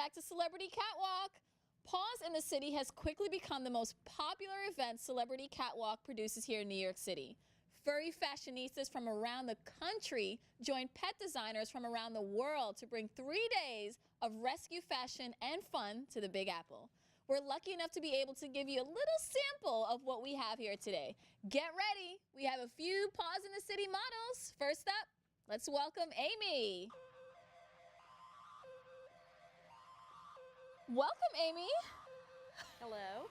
back to Celebrity Catwalk. Paws in the City has quickly become the most popular event Celebrity Catwalk produces here in New York City. Furry fashionistas from around the country join pet designers from around the world to bring 3 days of rescue fashion and fun to the Big Apple. We're lucky enough to be able to give you a little sample of what we have here today. Get ready. We have a few Paws in the City models. First up, let's welcome Amy. Welcome, Amy. Hello.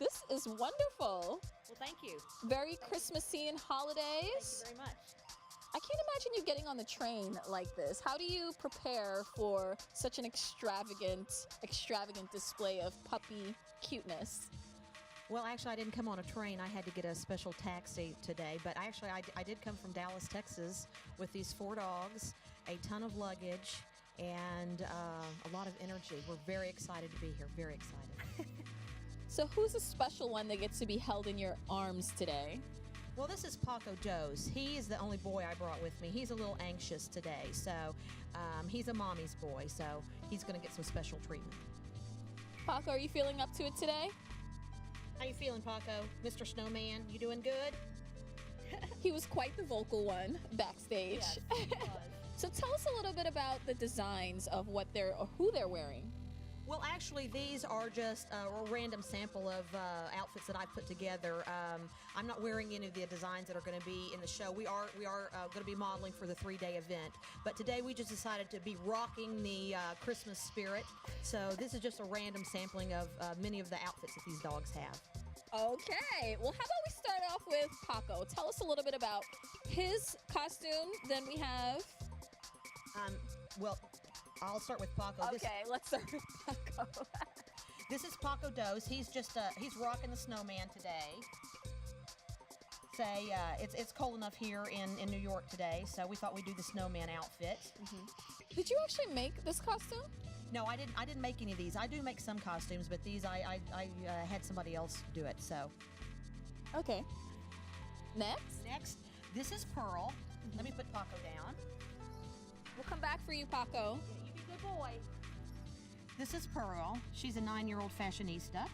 This is wonderful. Well, thank you. Very Christmassy and holidays. Thank you very much. I can't imagine you getting on the train like this. How do you prepare for such an extravagant display of puppy cuteness? Well, actually, I didn't come on a train. I had to get a special taxi today. But actually, I did come from Dallas, Texas with these 4 dogs, a ton of luggage, and a lot of energy. We're very excited to be here, very excited. So who's the special one that gets to be held in your arms today? Well, this is Paco Joe's. He is the only boy I brought with me. He's a little anxious today, so he's a mommy's boy, so he's going to get some special treatment. Paco, are you feeling up to it today? How you feeling, Paco? Mr. Snowman, you doing good? He was quite the vocal one backstage. Yes, he was. So tell us a little bit about the designs of who they're wearing. Well, actually, these are just a random sample of outfits that I put together. I'm not wearing any of the designs that are going to be in the show. We are going to be modeling for the 3-day event. But today we just decided to be rocking the Christmas spirit. So this is just a random sampling of many of the outfits that these dogs have. Okay, well, how about we start off with Paco? Tell us a little bit about his costume. Then we have... Well, I'll start with Paco. Okay, let's start with Paco. This is Paco Doe's. He's rocking the snowman today. It's cold enough here in New York today, so we thought we'd do the snowman outfit. Mm-hmm. Did you actually make this costume? No, I didn't make any of these. I do make some costumes, but these I had somebody else do it. So. Okay. Next, this is Pearl. Mm-hmm. Let me put Paco down. We'll come back for you, Paco. Yeah, you be a good boy. This is Pearl. She's a 9-year-old fashionista.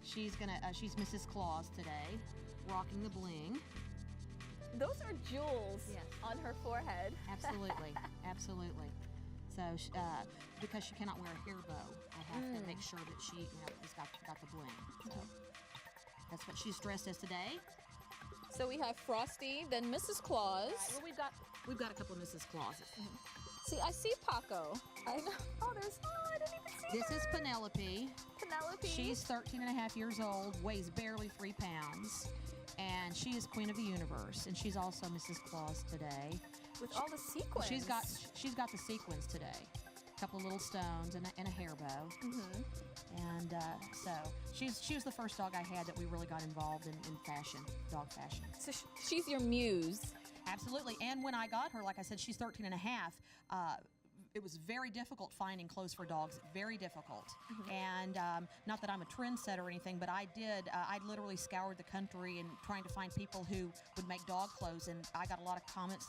She's Mrs. Claus today, rocking the bling. Those are jewels on her forehead. Absolutely, absolutely. So, because she cannot wear a hair bow, I have to make sure that she, has got the bling. So that's what she's dressed as today. So we have Frosty, then Mrs. Claus. Right, well, we've got a couple of Mrs. Clauses. See, I see Paco. I didn't even see This is Penelope. Penelope. She's 13 and a half years old, weighs barely 3 pounds, and she is Queen of the Universe, and she's also Mrs. Claus today. With all the sequins. She's got the sequins today. A couple of little stones and a hair bow. Mm-hmm. And so she was the first dog I had that we really got involved in fashion, dog fashion. So she's your muse. Absolutely. And when I got her, like I said, she's 13 and a half. It was very difficult finding clothes for dogs, very difficult. Mm-hmm. And not that I'm a trendsetter or anything, but I literally scoured the country and trying to find people who would make dog clothes, and I got a lot of comments,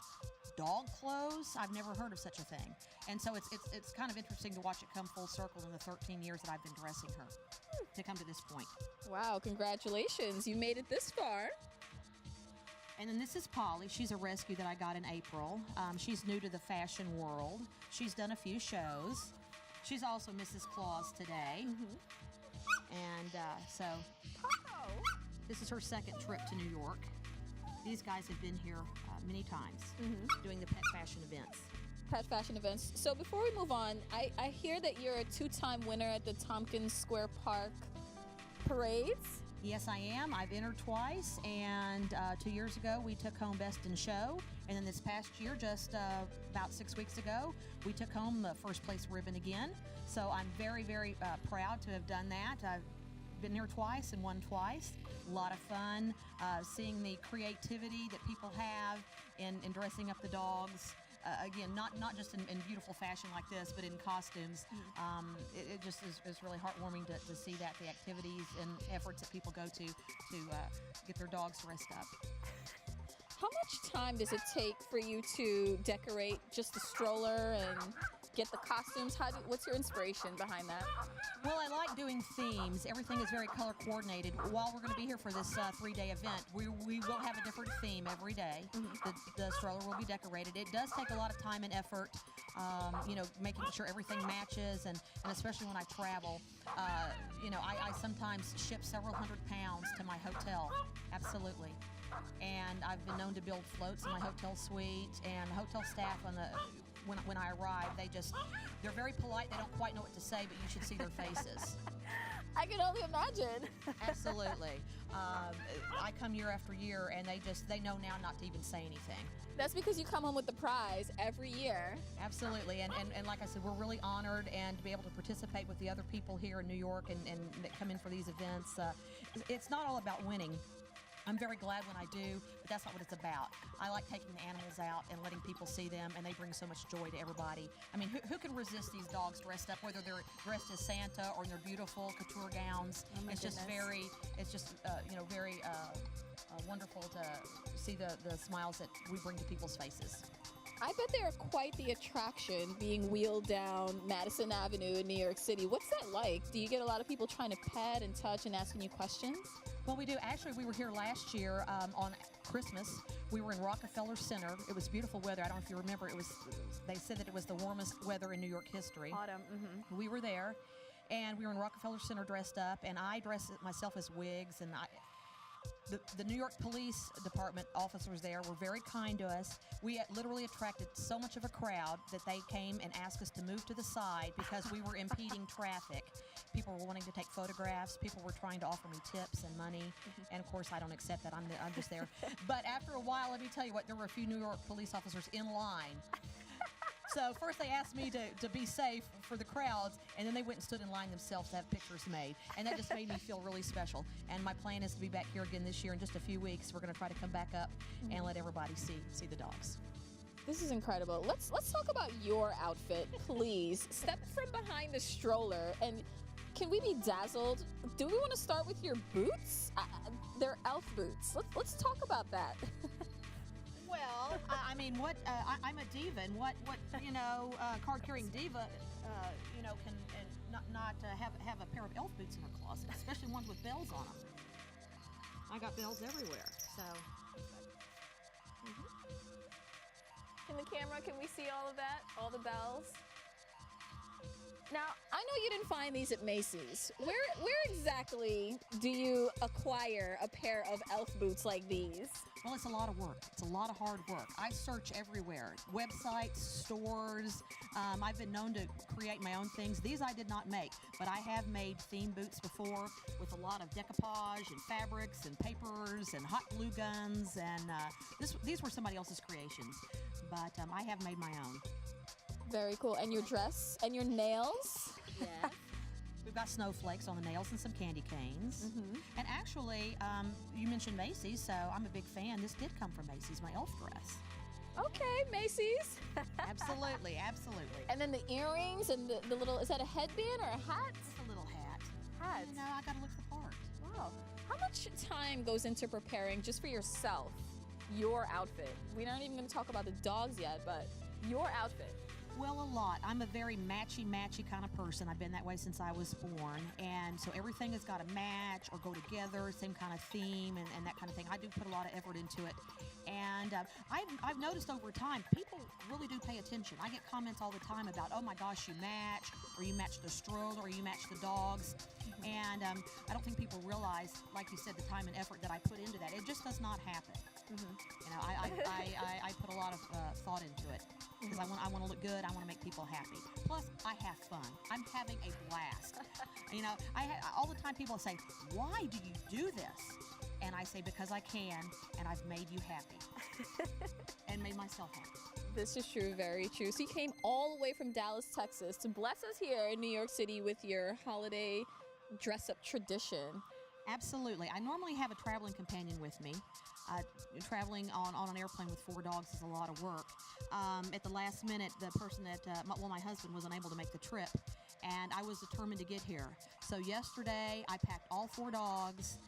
dog clothes? I've never heard of such a thing. And so it's kind of interesting to watch it come full circle in the 13 years that I've been dressing her to come to this point. Wow, congratulations. You made it this far. And then this is Polly. She's a rescue that I got in April. She's new to the fashion world. She's done a few shows. She's also Mrs. Claus today. Mm-hmm. And so this is her second trip to New York. These guys have been here many times doing the pet fashion events. Pet fashion events. So before we move on, I hear that you're a 2-time winner at the Tompkins Square Park parades. Yes, I am. I've entered twice, and 2 years ago we took home Best in Show, and then this past year, just about 6 weeks ago, we took home the first place ribbon again. So I'm very, very proud to have done that. I've been here twice and won twice. A lot of fun seeing the creativity that people have in dressing up the dogs. Again, not just in beautiful fashion like this, but in costumes. It just is really heartwarming to see that, the activities and efforts that people go to get their dogs dressed up. How much time does it take for you to decorate just a stroller and get the costumes? What's your inspiration behind that? Well, I like doing themes. Everything is very color coordinated. While we're going to be here for this 3-day event, we will have a different theme every day. The stroller will be decorated. It does take a lot of time and effort, making sure everything matches, and especially when I travel. I sometimes ship several hundred pounds to my hotel. Absolutely. And I've been known to build floats in my hotel suite, and hotel staff when I arrive, they're very polite. They don't quite know what to say, but you should see their faces. I can only imagine. Absolutely. I come year after year, and they know now not to even say anything. That's because you come home with the prize every year. Absolutely, and like I said, we're really honored and to be able to participate with the other people here in New York and that come in for these events. It's not all about winning. I'm very glad when I do, but that's not what it's about. I like taking the animals out and letting people see them, and they bring so much joy to everybody. I mean, who can resist these dogs dressed up, whether they're dressed as Santa or in their beautiful couture gowns? Oh my it's just goodness. very wonderful to see the smiles that we bring to people's faces. I bet they're quite the attraction being wheeled down Madison Avenue in New York City. What's that like? Do you get a lot of people trying to pet and touch and asking you questions? Well, we do. Actually, we were here last year on Christmas. We were in Rockefeller Center. It was beautiful weather. I don't know if you remember. They said that it was the warmest weather in New York history. Autumn. Mm-hmm. We were there, and we were in Rockefeller Center dressed up, and I dressed myself as wigs, and the New York Police Department officers there were very kind to us. We literally attracted so much of a crowd that they came and asked us to move to the side because we were impeding traffic. People were wanting to take photographs. People were trying to offer me tips and money. And of course, I don't accept that. I'm just there. But after a while, let me tell you what, there were a few New York police officers in line. So first they asked me to be safe for the crowds, and then they went and stood in line themselves to have pictures made. And that just made me feel really special. And my plan is to be back here again this year in just a few weeks. We're going to try to come back up and let everybody see the dogs. This is incredible. Let's talk about your outfit, please. Step from behind the stroller, and can we be dazzled? Do we want to start with your boots? They're elf boots. Let's talk about that. Well, I mean, I'm a diva, and what card-carrying diva, can not have a pair of elf boots in her closet, especially ones with bells on them. I got bells everywhere, so. In the camera, can we see all of that? All the bells? Now, I know you didn't find these at Macy's. Where exactly do you acquire a pair of elf boots like these? Well, it's a lot of work. It's a lot of hard work. I search everywhere. Websites, stores. I've been known to create my own things. These I did not make, but I have made theme boots before with a lot of decoupage and fabrics and papers and hot glue guns. And these were somebody else's creations, but I have made my own. Very cool. And your dress and your nails? Yes. We've got snowflakes on the nails and some candy canes. Mm-hmm. And actually, you mentioned Macy's, so I'm a big fan. This did come from Macy's, my elf dress. Okay, Macy's. Absolutely. And then the earrings and the little, is that a headband or a hat? It's a little hat. Hat. I got to look the part. Wow. How much time goes into preparing just for yourself, your outfit? We're not even going to talk about the dogs yet, but your outfit. Well, a lot. I'm a very matchy kind of person. I've been that way since I was born. And so everything has got to match or go together, same kind of theme and that kind of thing. I do put a lot of effort into it. And I've noticed over time, people really do pay attention. I get comments all the time about, oh my gosh, you match, or you match the stroller, or you match the dogs. And I don't think people realize, like you said, the time and effort that I put into that. It just does not happen. I put a lot of thought into it. Because I want to look good, I want to make people happy. Plus, I have fun. I'm having a blast. All the time people say, why do you do this? And I say, because I can, and I've made you happy. And made myself happy. This is true, very true. So you came all the way from Dallas, Texas to bless us here in New York City with your holiday dress-up tradition. Absolutely. I normally have a traveling companion with me. Traveling on an airplane with 4 dogs is a lot of work. At the last minute, the person my husband was unable to make the trip, and I was determined to get here. So yesterday, I packed all 4 dogs,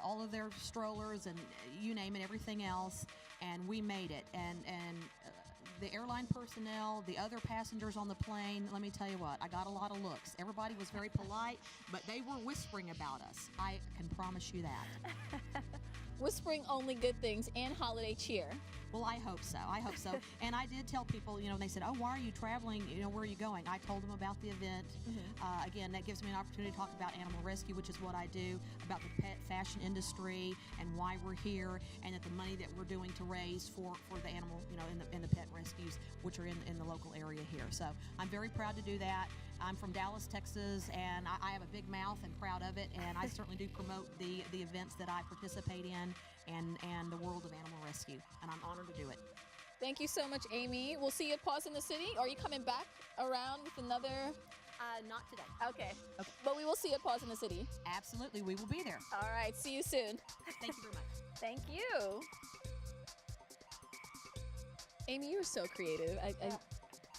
all of their strollers, and you name it, everything else, and we made it. And the airline personnel, the other passengers on the plane, let me tell you what, I got a lot of looks. Everybody was very polite, but they were whispering about us. I can promise you that. Whispering only good things and holiday cheer. Well, I hope so. I hope so. And I did tell people, and they said, oh, why are you traveling? Where are you going? I told them about the event. Again, that gives me an opportunity to talk about animal rescue, which is what I do, about the pet fashion industry and why we're here, and that the money that we're doing to raise for the animal, in the pet rescues, which are in the local area here. So I'm very proud to do that. I'm from Dallas, Texas, and I have a big mouth and proud of it, and I certainly do promote the events that I participate in and the world of animal rescue, and I'm honored to do it. Thank you so much, Amy. We'll see you at Paws in the City. Are you coming back around with another? Not today. Okay. But we will see you at Paws in the City. Absolutely, we will be there. All right, see you soon. Thank you very much. Thank you. Amy, you're so creative. I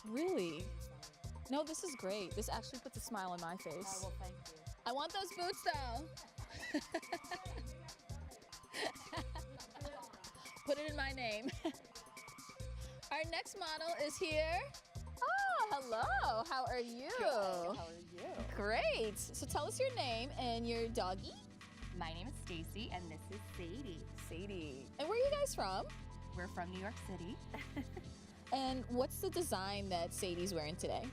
really. No, this is great. This actually puts a smile on my face. Well, thank you. I want those boots, though. Put it in my name. Our next model is here. Oh, hello. How are you? Good. How are you? Great. So tell us your name and your doggy. My name is Stacy, and this is Sadie. Sadie. And where are you guys from? We're from New York City. And what's the design that Sadie's wearing today?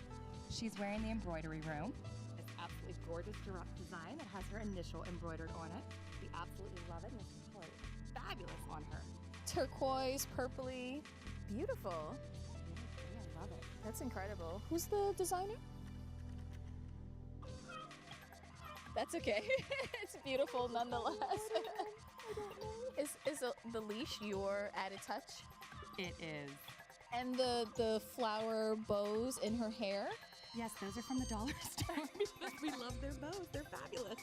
She's wearing the embroidery room. It's absolutely gorgeous giraffe design. It has her initial embroidered on it. We absolutely love it, and this color is fabulous on her. Turquoise, purpley, beautiful. Yeah, I love it. That's incredible. Who's the designer? That's okay. It's beautiful nonetheless. I don't know. Is the leash your added touch? It is. And the flower bows in her hair? Yes, those are from the dollar store because we love their bows. They're fabulous.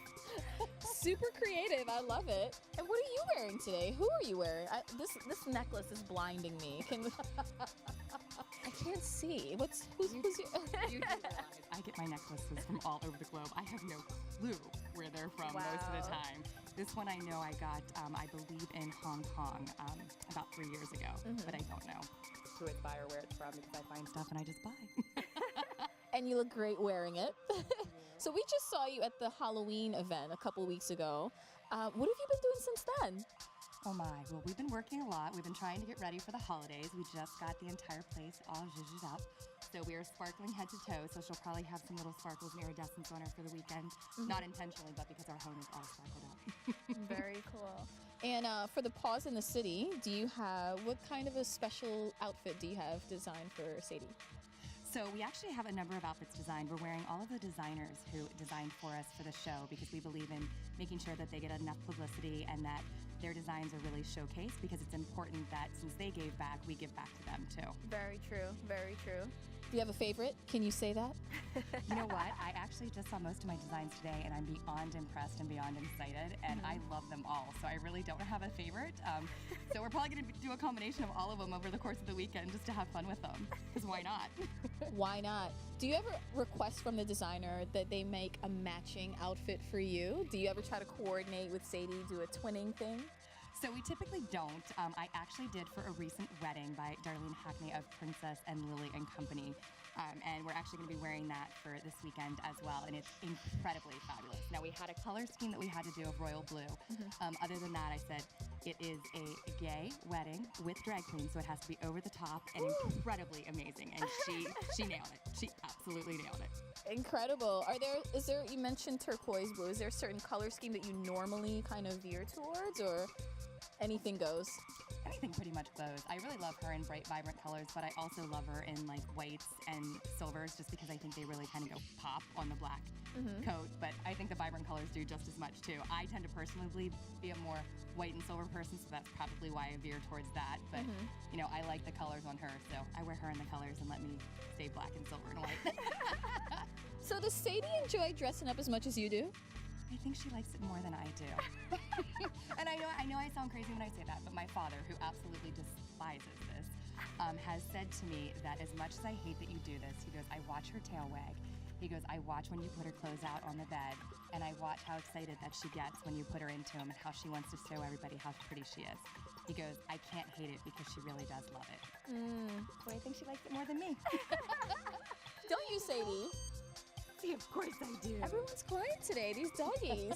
Super creative. I love it. And what are you wearing today? Who are you wearing? This necklace is blinding me. I can't see. Who's your? You do realize I get my necklaces from all over the globe. I have no clue where they're from most of the time. This one I know I got, I believe, in Hong Kong about 3 years ago, but I don't know who it's by or where it's from because I find stuff and I just buy. And you look great wearing it. So we just saw you at the Halloween event a couple weeks ago. What have you been doing since then? Oh my, well, we've been working a lot. We've been trying to get ready for the holidays. We just got the entire place all zhuzhed up. So we are sparkling head to toe, so she'll probably have some little sparkles and iridescence on her for the weekend. Not intentionally, but because our home is all sparkled up. Very cool. And for the Paws in the City, what kind of a special outfit do you have designed for Sadie? So we actually have a number of outfits designed. We're wearing all of the designers who designed for us for the show because we believe in making sure that they get enough publicity and that their designs are really showcased because it's important that since they gave back, we give back to them too. Very true. Very true. Do you have a favorite? Can you say that? You know what? I actually just saw most of my designs today and I'm beyond impressed and beyond excited and I love them all. So I really don't have a favorite. So we're probably going to do a combination of all of them over the course of the weekend just to have fun with them. Because why not? Why not? Do you ever request from the designer that they make a matching outfit for you? Do you ever try to coordinate with Sadie, do a twinning thing? So we typically don't. I actually did for a recent wedding by Darlene Hackney of Princess and Lily and Company. And we're actually going to be wearing that for this weekend as well. And it's incredibly fabulous. Now, we had a color scheme that we had to do of royal blue. Other than that, I said it is a gay wedding with drag queens, so it has to be over the top and incredibly amazing. And she nailed it. She absolutely nailed it. Incredible. You mentioned turquoise blue. Is there a certain color scheme that you normally kind of veer towards, or anything goes? Anything pretty much goes. I really love her in bright, vibrant colors, but I also love her in like whites and silvers just because I think they really kind of go pop on the black coat. But I think the vibrant colors do just as much too. I tend to personally be a more white and silver person, so that's probably why I veer towards that. But I like the colors on her, so I wear her in the colors and let me stay black and silver and white. So does Sadie enjoy dressing up as much as you do? I think she likes it more than I do. And I know I sound crazy when I say that, but my father, who absolutely despises this, has said to me that as much as I hate that you do this, he goes, I watch her tail wag. He goes, I watch when you put her clothes out on the bed, and I watch how excited that she gets when you put her into them and how she wants to show everybody how pretty she is. He goes, I can't hate it because she really does love it. So I think she likes it more than me. Don't you, Sadie? See, of course I do. Everyone's quiet today, these doggies.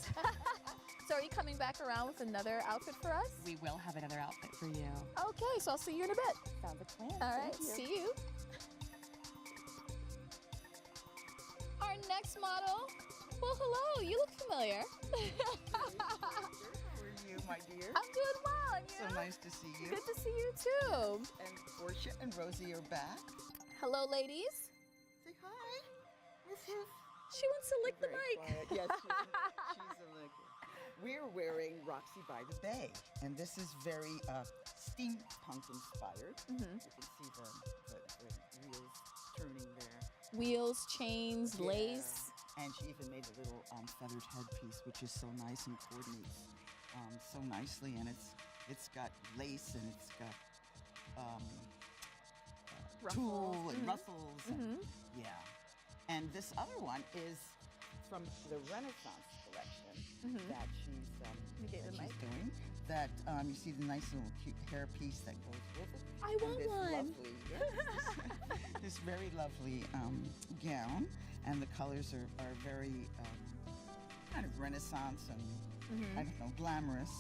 So are you coming back around with another outfit for us? We will have another outfit for you. Okay, so I'll see you in a bit. Sounds like a plan. All right, see you. Our next model. Well, hello, you look familiar. How are you, my dear? I'm doing well, and you? So nice to see you. Good to see you too. And Portia and Rosie are back. Hello, ladies. Say hi. Woof, woof. She wants to lick the Very mic. quiet. Yes, she's a licker. We're wearing Roxy by the Bay, and this is very steampunk inspired. You can see the wheels turning there. Wheels, chains, Yeah. lace. And she even made a little feathered headpiece, which is so nice and coordinates so nicely. And it's got lace and it's got tulle and ruffles. And, yeah. And this other one is from the Renaissance collection that she's doing. That you see the nice little cute hair piece that goes with it. I And want this one. Lovely, yes, this very lovely gown, and the colors are very kind of Renaissance and I don't know, glamorous.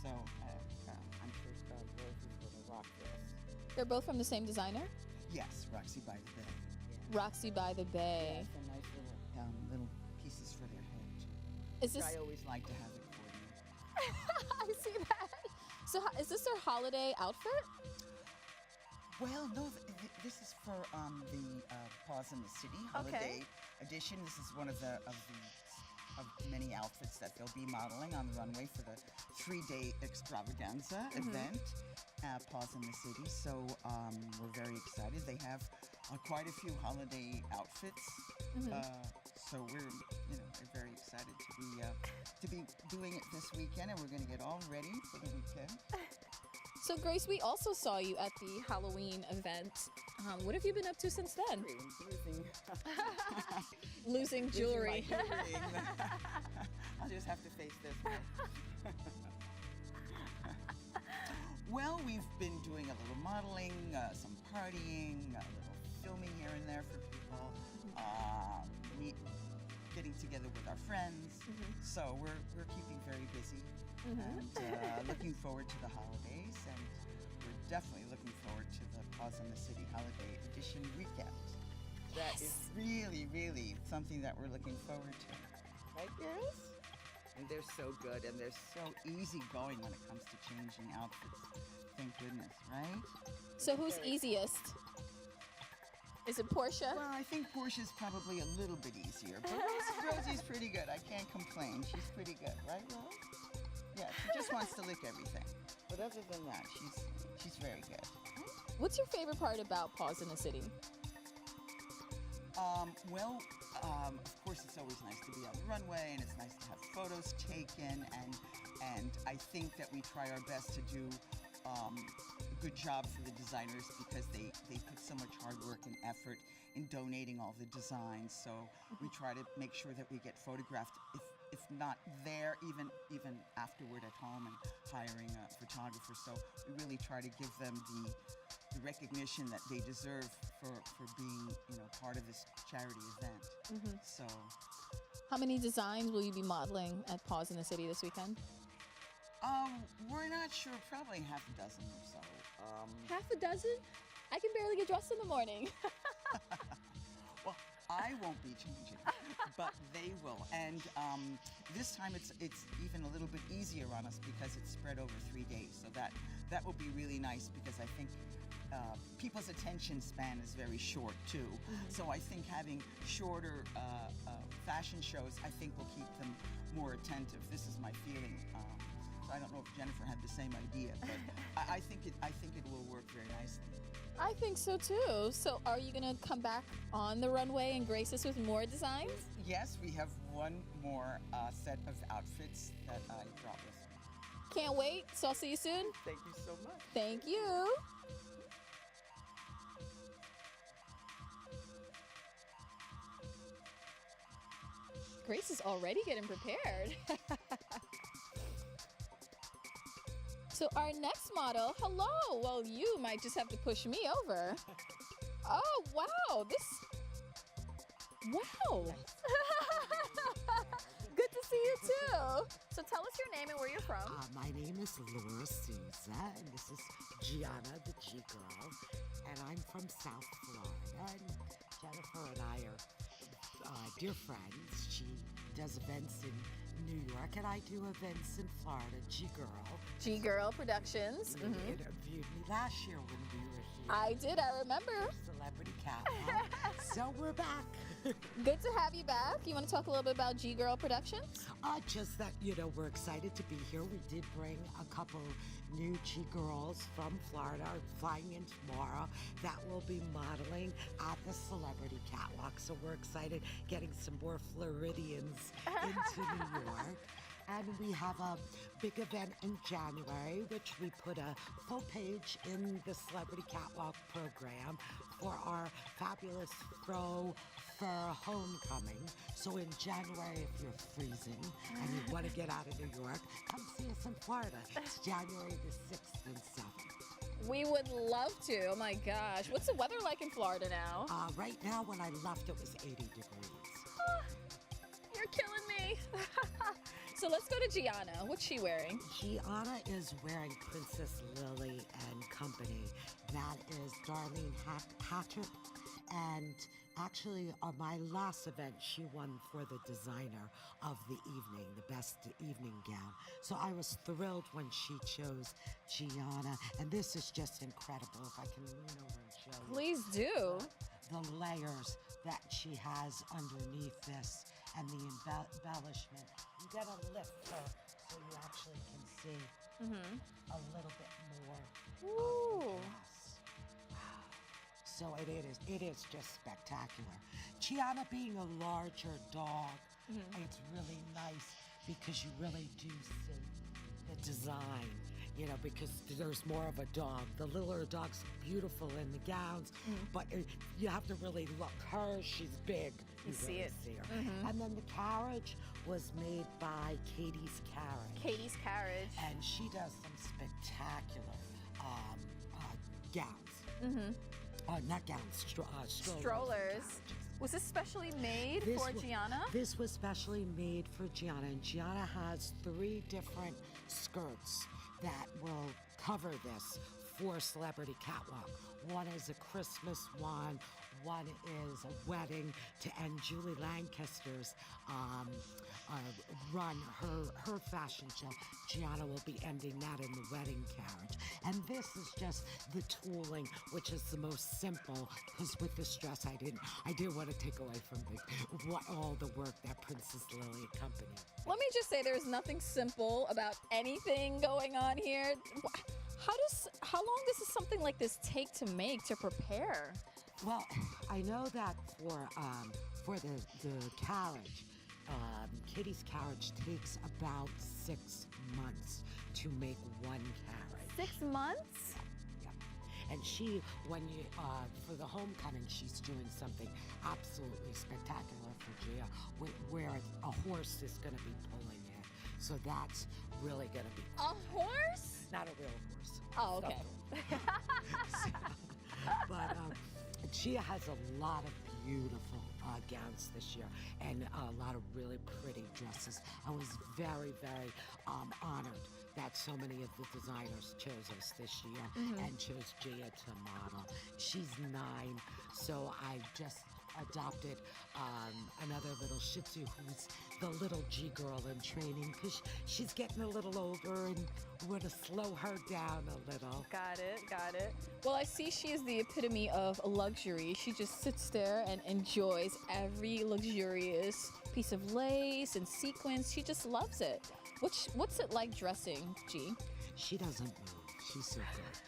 So I'm sure Rosie's going to rock this. They're both from the same designer? Yes, Roxy by the Bay. Yeah. Roxy by the Bay. Yeah, some nice little pieces for their hair too. Is this? I always like to have it coordinated. I see that. So is this their holiday outfit? Well, no, this is for the Paws in the City holiday edition. This is one of many outfits that they'll be modeling on the runway for the 3-day extravaganza event, Paws in the City. So we're very excited. They have quite a few holiday outfits. So we're very excited to be doing it this weekend, and we're going to get all ready for the weekend. So Grace, we also saw you at the Halloween event. What have you been up to since then? Losing jewelry. Losing my earring. I'll just have to face this one. Well, we've been doing a little modeling, some partying, a little filming here and there for people, getting together with our friends. So we're keeping very busy and looking forward to the holidays, and we're definitely looking forward to the Paws in the City Holiday Edition weekend. That is really, really something that we're looking forward to. Right, girls? And they're so good, and they're so easygoing when it comes to changing outfits. Thank goodness, right? So who's easiest? Is it Portia? Well, I think Portia's probably a little bit easier, but Rosie's pretty good. I can't complain. She's pretty good, right, Rose? Yeah, she just wants to lick everything. But other than that, she's very good. What's your favorite part about Paws in the City? Of course, it's always nice to be on the runway, and it's nice to have photos taken, and I think that we try our best to do a good job for the designers, because they put so much hard work and effort in donating all the designs. So we try to make sure that we get photographed, if not there, even afterward at home, and hiring a photographer. So we really try to give them the recognition that they deserve for being, part of this charity event. So, How many designs will you be modeling at Paws in the City this weekend? we're not sure, probably half a dozen or so. Half a dozen? I can barely get dressed in the morning. Well, I won't be changing, but they will. And this time it's even a little bit easier on us because it's spread over 3 days. So that will be really nice, because I think people's attention span is very short too. So I think having shorter fashion shows, I think, will keep them more attentive. This is my feeling. So I don't know if Jennifer had the same idea, but I think it will work very nicely. I think so too. So are you going to come back on the runway and grace us with more designs? Yes, we have one more set of outfits that I brought with me. Can't wait. So I'll see you soon. Thank you so much. Thank you. Grace is already getting prepared. So our next model, hello. Well, you might just have to push me over. Oh, wow. Wow. Good to see you too. So tell us your name and where you're from. My name is Laura Souza, and this is Gianna, the G Girl, and I'm from South Florida. And Jennifer and I are dear friends. She does events in New York, and I do events in Florida. G Girl. G Girl Productions. You interviewed me last year when we were here. I did, I remember. Celebrity Catwalk. So we're back. Good to have you back. You want to talk a little bit about G Girl Productions? Just that, we're excited to be here. We did bring a couple new G Girls from Florida, flying in tomorrow, that will be modeling at the Celebrity Catwalk. So we're excited getting some more Floridians into New York. And we have a big event in January, which we put a full page in the Celebrity Catwalk program for our fabulous faux fur homecoming. So in January, if you're freezing and you want to get out of New York, come see us in Florida. It's January the 6th and 7th. We would love to. Oh my gosh. What's the weather like in Florida now? Right now, when I left, it was 80 degrees. You're killing me. So let's go to Gianna. What's she wearing? Gianna is wearing Princess Lily and Company. That is Darlene Hatchett. And actually, on my last event, she won for the designer of the evening, the best evening gown. So I was thrilled when she chose Gianna. And this is just incredible. If I can lean over and show you. Please do. The layers that she has underneath this and the embellishment. You gotta lift her so you actually can see a little bit more Ooh. of the dress. So it is just spectacular. Gianna being a larger dog, it's really nice because you really do see the design. Because there's more of a dog. The littler dog's beautiful in the gowns, but you have to really look. She's big. You see really it. See her. And then the carriage was made by Katie's Carriage. Katie's Carriage. And she does some spectacular gowns. Not gowns, strollers. Strollers. Was this specially made for Gianna? This was specially made for Gianna, and Gianna has 3 different skirts that will cover this for Celebrity Catwalk. One is a Christmas one is a wedding to end Julie Lancaster's run, her fashion show. Gianna will be ending that in the wedding carriage. And this is just the tooling, which is the most simple, because with this dress I didn't want to take away from all the work that Princess Lily and Company. Let me just say there's nothing simple about anything going on here. How long does something like this take to make, to prepare? Well, I know that for the carriage, Katie's Carriage takes about 6 months to make one carriage. 6 months? Yeah. And for the homecoming, she's doing something absolutely spectacular for Gia, where a horse is going to be pulling it. So that's really going to be A horse? not a real horse. Oh, okay. But Gia has a lot of beautiful gowns this year and a lot of really pretty dresses. I was very, very honored that so many of the designers chose us this year and chose Gia to model. She's 9, so I just adopted another little Shih Tzu who's the little G girl in training because she's getting a little older and we're going to slow her down a little. Got it. Well, I see she is the epitome of luxury. She just sits there and enjoys every luxurious piece of lace and sequins. She just loves it. What's it like dressing, G? She doesn't move. She's so good.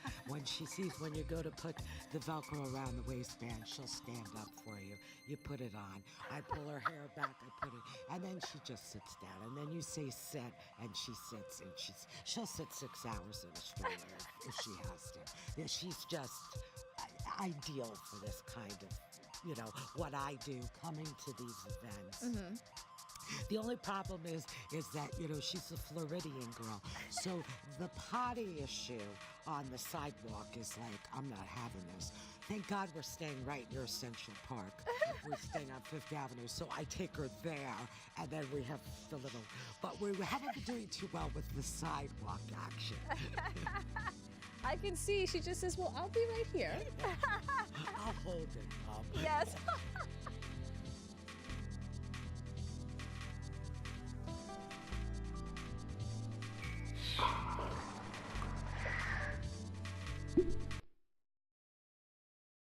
When you go to put the Velcro around the waistband, she'll stand up for you. You put it on. I pull her hair back, I put it, and then she just sits down. And then you say sit, and she sits, and she'll sit 6 hours in a stroller if she has to. Yeah, she's just ideal for this kind of, what I do, coming to these events. The only problem is that, she's a Floridian girl. So the potty issue on the sidewalk is like, I'm not having this. Thank God we're staying right near Central Park. We're staying on Fifth Avenue, so I take her there, and then we have the little, but we haven't been doing too well with the sidewalk action. I can see. She just says, well, I'll be right here. I'll hold it, Mom. Yes.